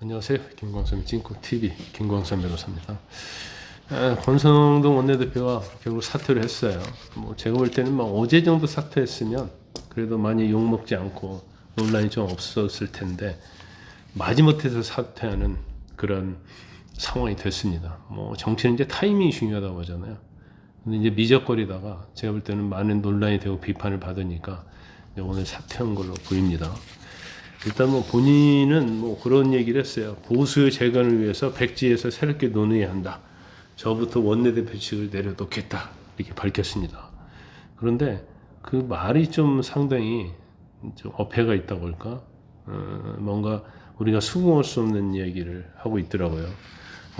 안녕하세요. 김광삼 찐코TV 김광삼 변호사입니다. 권성동 원내대표가 결국 사퇴를 했어요. 제가 볼 때는 어제 정도 사퇴했으면 그래도 많이 욕먹지 않고 논란이 좀 없었을 텐데 마지못해서 사퇴하는 그런 상황이 됐습니다. 정치는 이제 타이밍이 중요하다고 하잖아요. 근데 이제 미적거리다가 제가 볼 때는 많은 논란이 되고 비판을 받으니까 오늘 사퇴한 걸로 보입니다. 일단 본인은 그런 얘기를 했어요. 보수의 재건을 위해서 백지에서 새롭게 논의해야 한다. 저부터 원내대표직을 내려놓겠다. 이렇게 밝혔습니다. 그런데 그 말이 좀 상당히 좀 어폐가 있다고 할까? 뭔가 우리가 수긍할 수 없는 얘기를 하고 있더라고요.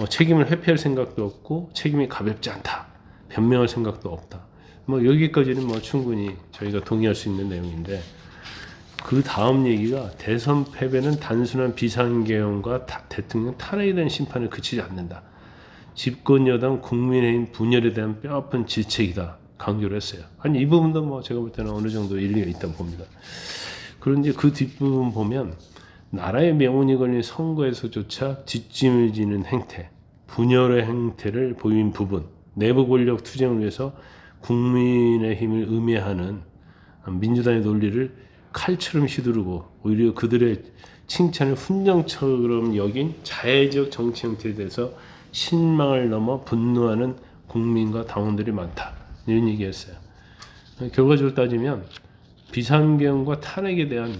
책임을 회피할 생각도 없고 책임이 가볍지 않다. 변명할 생각도 없다. 여기까지는 충분히 저희가 동의할 수 있는 내용인데 그 다음 얘기가 대선 패배는 단순한 비상계엄과 대통령 탄핵에 대한 심판을 그치지 않는다. 집권여당 국민의힘 분열에 대한 뼈아픈 질책이다. 강조를 했어요. 아니 이 부분도 제가 볼 때는 어느 정도 일리가 있다고 봅니다. 그런데 그 뒷부분 보면 나라의 명운이 걸린 선거에서조차 뒷짐을 지는 행태, 분열의 행태를 보인 부분, 내부 권력 투쟁을 위해서 국민의 힘을 음해하는 민주당의 논리를 칼처럼 휘두르고 오히려 그들의 칭찬을 훈장처럼 여긴 자해적 정치 형태에 대해서 신망을 넘어 분노하는 국민과 당원들이 많다. 이런 얘기했어요. 결과적으로 따지면 비상계엄과 탄핵에 대한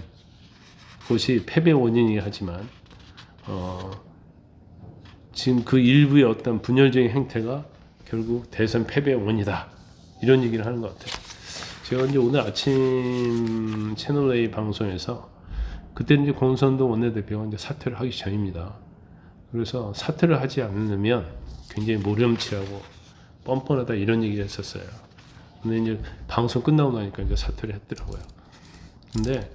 것이 패배 원인이긴 하지만 지금 그 일부의 어떤 분열적인 행태가 결국 대선 패배의 원인이다. 이런 얘기를 하는 것 같아요. 제가 이제 오늘 아침 채널A 방송에서 그때는 이제 권선동 원내대표가 이제 사퇴를 하기 전입니다. 그래서 사퇴를 하지 않으면 굉장히 모렴치하고 뻔뻔하다 이런 얘기를 했었어요. 근데 이제 방송 끝나고 나니까 이제 사퇴를 했더라고요. 근데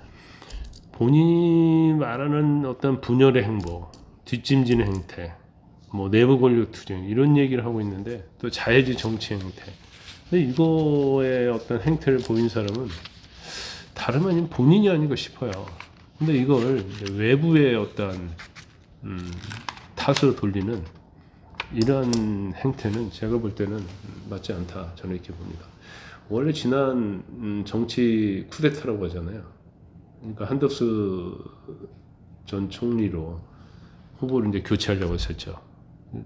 본인이 말하는 어떤 분열의 행보, 뒷짐지는 행태, 내부 권력 투쟁 이런 얘기를 하고 있는데 또 자해지 정치 행태. 근데 이거의 어떤 행태를 보인 사람은 다름 아닌 본인이 아닌가 싶어요. 근데 이걸 외부의 어떤 탓으로 돌리는 이런 행태는 제가 볼 때는 맞지 않다. 저는 이렇게 봅니다. 원래 지난 정치 쿠데타라고 하잖아요. 그러니까 한덕수 전 총리로 후보를 이제 교체하려고 했었죠.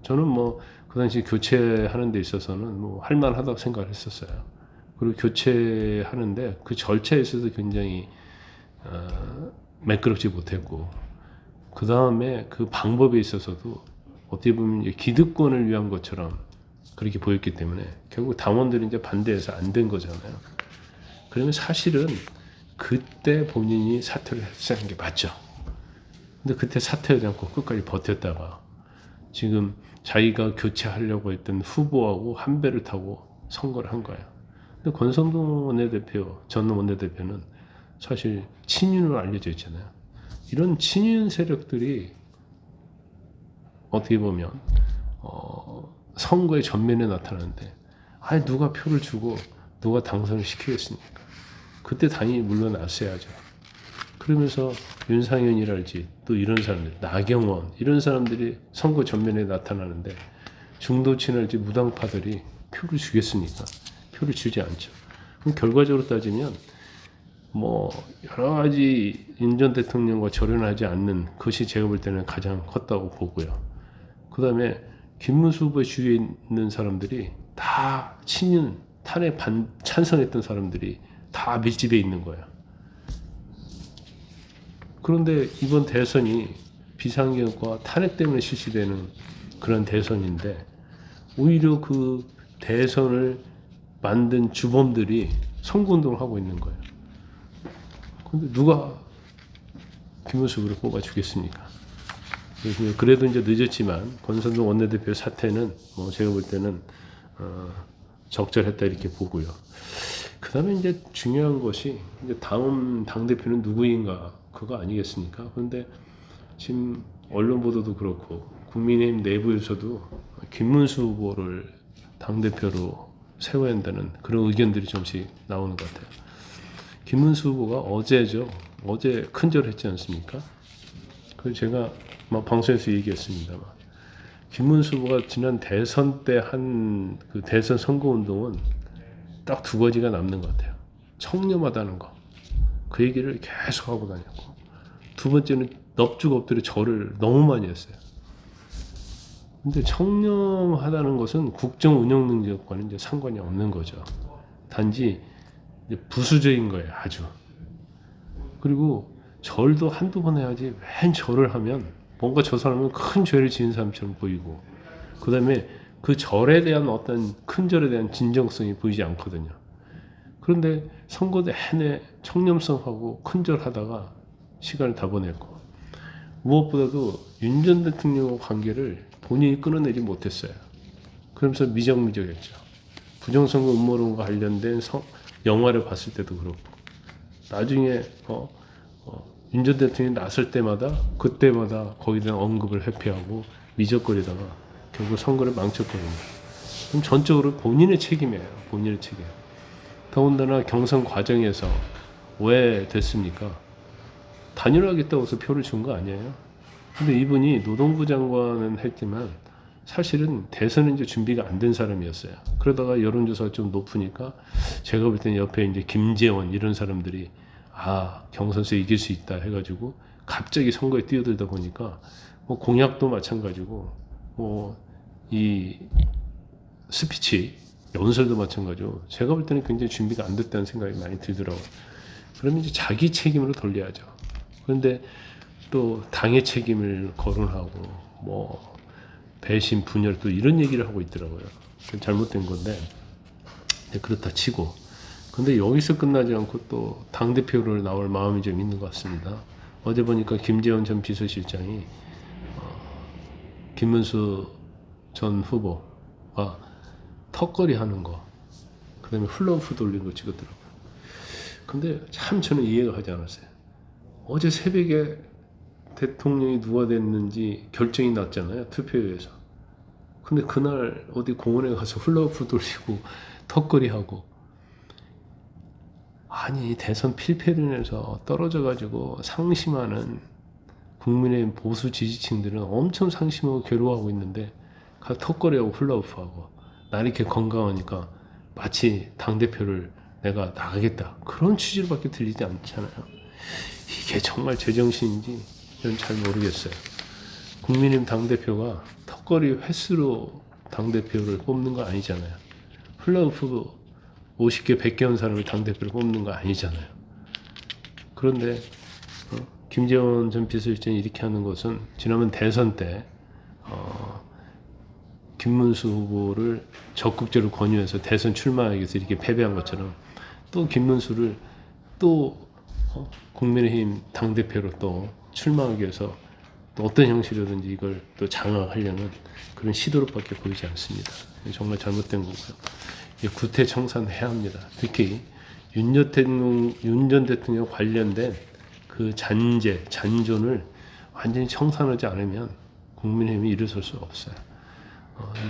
저는 그 당시 교체하는 데 있어서는 할만하다고 생각을 했었어요. 그리고 교체하는데 그 절차에 있어서 굉장히 매끄럽지 못했고 그 다음에 그 방법에 있어서도 어떻게 보면 기득권을 위한 것처럼 그렇게 보였기 때문에 결국 당원들이 이제 반대해서 안 된 거잖아요. 그러면 사실은 그때 본인이 사퇴를 했다는 게 맞죠. 근데 그때 사퇴하지 않고 끝까지 버텼다가 지금 자기가 교체하려고 했던 후보하고 한 배를 타고 선거를 한 거예요. 근데 권성동 원내대표, 전 원내대표는 사실 친윤으로 알려져 있잖아요. 이런 친윤 세력들이 어떻게 보면 선거의 전면에 나타나는데 아니 누가 표를 주고 누가 당선을 시키겠습니까? 그때 당연히 물러났어야죠. 그러면서 윤상현이랄지 또 이런 사람들, 나경원 이런 사람들이 선거 전면에 나타나는데 중도층이랄지 무당파들이 표를 주겠습니까? 표를 주지 않죠. 그럼 결과적으로 따지면 여러 가지 윤 전 대통령과 절연하지 않는 것이 제가 볼 때는 가장 컸다고 보고요. 그 다음에 김문수 후보의 주위에 있는 사람들이 다 친윤, 탄핵 찬성했던 사람들이 다 밀집해 있는 거예요. 그런데 이번 대선이 비상계엄과 탄핵 때문에 실시되는 그런 대선인데 오히려 그 대선을 만든 주범들이 선거운동을 하고 있는 거예요. 그런데 누가 김문수를 뽑아주겠습니까? 그래도 이제 늦었지만 권선동 원내대표 사퇴는 제가 볼 때는 적절했다 이렇게 보고요. 그 다음에 이제 중요한 것이 이제 다음 당대표는 누구인가 그거 아니겠습니까? 그런데 지금 언론 보도도 그렇고 국민의힘 내부에서도 김문수 후보를 당대표로 세워야 한다는 그런 의견들이 좀씩 나오는 것 같아요. 김문수 후보가 어제 큰절했지 않습니까? 그래서 제가 막 방송에서 얘기했습니다만 김문수 후보가 지난 대선 때 한 그 대선 선거 운동은 딱 두 가지가 남는 것 같아요. 청렴하다는 거. 그 얘기를 계속 하고 다녔고, 두 번째는 넙죽 엎드려 절을 너무 많이 했어요. 근데 청렴하다는 것은 국정 운영 능력과는 이제 상관이 없는 거죠. 단지 이제 부수적인 거예요, 아주. 그리고 절도 한두 번 해야지 맨 절을 하면 뭔가 저 사람은 큰 죄를 지은 사람처럼 보이고, 그 다음에 그 절에 대한 어떤 큰 절에 대한 진정성이 보이지 않거든요. 그런데 선거 내내 청렴성하고 큰 절 하다가 시간을 다 보냈고, 무엇보다도 윤 전 대통령과 관계를 본인이 끊어내지 못했어요. 그러면서 미적미적했죠. 부정선거 음모론과 관련된 영화를 봤을 때도 그렇고, 나중에 윤 전 대통령이 나설 때마다 그때마다 거기에 대한 언급을 회피하고 미적거리다가 결국 선거를 망쳤거든요. 그럼 전적으로 본인의 책임이에요. 본인의 책임. 더군다나 경선 과정에서 왜 됐습니까? 단일화하겠다고 해서 표를 준 거 아니에요. 근데 이분이 노동부 장관은 했지만 사실은 대선은 이제 준비가 안 된 사람이었어요. 그러다가 여론조사가 좀 높으니까 제가 볼 때는 옆에 이제 김재원 이런 사람들이 경선에서 이길 수 있다 해가지고 갑자기 선거에 뛰어들다 보니까 뭐 공약도 마찬가지고 이 스피치 연설도 마찬가지고 제가 볼 때는 굉장히 준비가 안 됐다는 생각이 많이 들더라고요. 그러면 이제 자기 책임으로 돌려야죠. 그런데 또 당의 책임을 거론하고 뭐 배신 분열 또 이런 얘기를 하고 있더라고요. 잘못된 건데 그렇다 치고, 근데 여기서 끝나지 않고 또 당대표를 나올 마음이 좀 있는 것 같습니다. 어제 보니까 김재원 전 비서실장이 김문수 전 후보가 턱걸이 하는 거, 그 다음에 훌라후프 돌리는 거 찍었더라고요. 근데 참 저는 이해가 가지 않았어요. 어제 새벽에 대통령이 누가 됐는지 결정이 났잖아요, 투표에서. 근데 그날 어디 공원에 가서 훌라후프 돌리고 턱걸이하고, 아니 대선 필패를 인해서 떨어져가지고 상심하는 국민의 보수 지지층들은 엄청 상심하고 괴로워하고 있는데 가서 턱걸이하고 훌라후프하고, 나 이렇게 건강하니까 마치 당대표를 내가 나가겠다 그런 취지로밖에 들리지 않잖아요. 이게 정말 제정신인지 저는 잘 모르겠어요. 국민의힘 당대표가 턱걸이 횟수로 당대표를 뽑는 거 아니잖아요. 훌라후프 50개 100개 한 사람을 당대표를 뽑는 거 아니잖아요. 그런데 김재원 전 비서실장이 이렇게 하는 것은 지난번 대선 때 김문수 후보를 적극적으로 권유해서 대선 출마하기 위해서 이렇게 패배한 것처럼 또 김문수를 또 국민의힘 당대표로 또 출마하기 위해서 또 어떤 형식이든지 이걸 또 장악하려는 그런 시도로밖에 보이지 않습니다. 정말 잘못된 거고요. 구태 청산해야 합니다. 특히 윤 전 대통령 관련된 그 잔존을 완전히 청산하지 않으면 국민의힘이 일어설 수 없어요.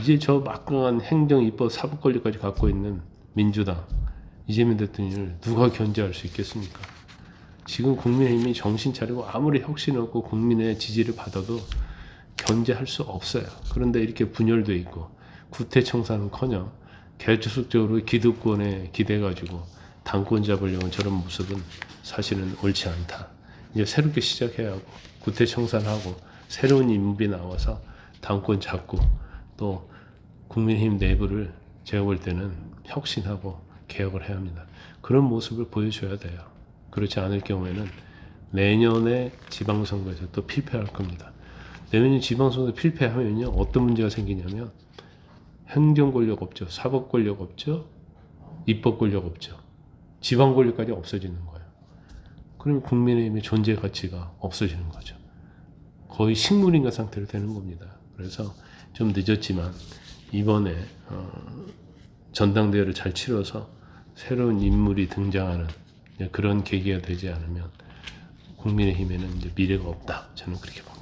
이제 저 막강한 행정, 입법, 사법 권력까지 갖고 있는 민주당, 이재명 대통령을 누가 견제할 수 있겠습니까? 지금 국민의힘이 정신 차리고 아무리 혁신을 얻고 국민의 지지를 받아도 견제할 수 없어요. 그런데 이렇게 분열돼 있고 구태청산은커녕 계속적으로 기득권에 기대가지고 당권 잡으려는 저런 모습은 사실은 옳지 않다. 이제 새롭게 시작해야 하고 구태청산하고 새로운 인물이 나와서 당권 잡고 또 국민의힘 내부를 제가 볼 때는 혁신하고 개혁을 해야 합니다. 그런 모습을 보여줘야 돼요. 그렇지 않을 경우에는 내년에 지방선거에서 또 필패할 겁니다. 내년 지방선거 필패하면요 어떤 문제가 생기냐면 행정 권력 없죠, 사법 권력 없죠, 입법 권력 없죠, 지방 권력까지 없어지는 거예요. 그러면 국민의힘의 존재 가치가 없어지는 거죠. 거의 식물인간 상태로 되는 겁니다. 그래서 좀 늦었지만 이번에 전당대회를 잘 치러서 새로운 인물이 등장하는 그런 계기가 되지 않으면 국민의힘에는 이제 미래가 없다. 저는 그렇게 봅니다.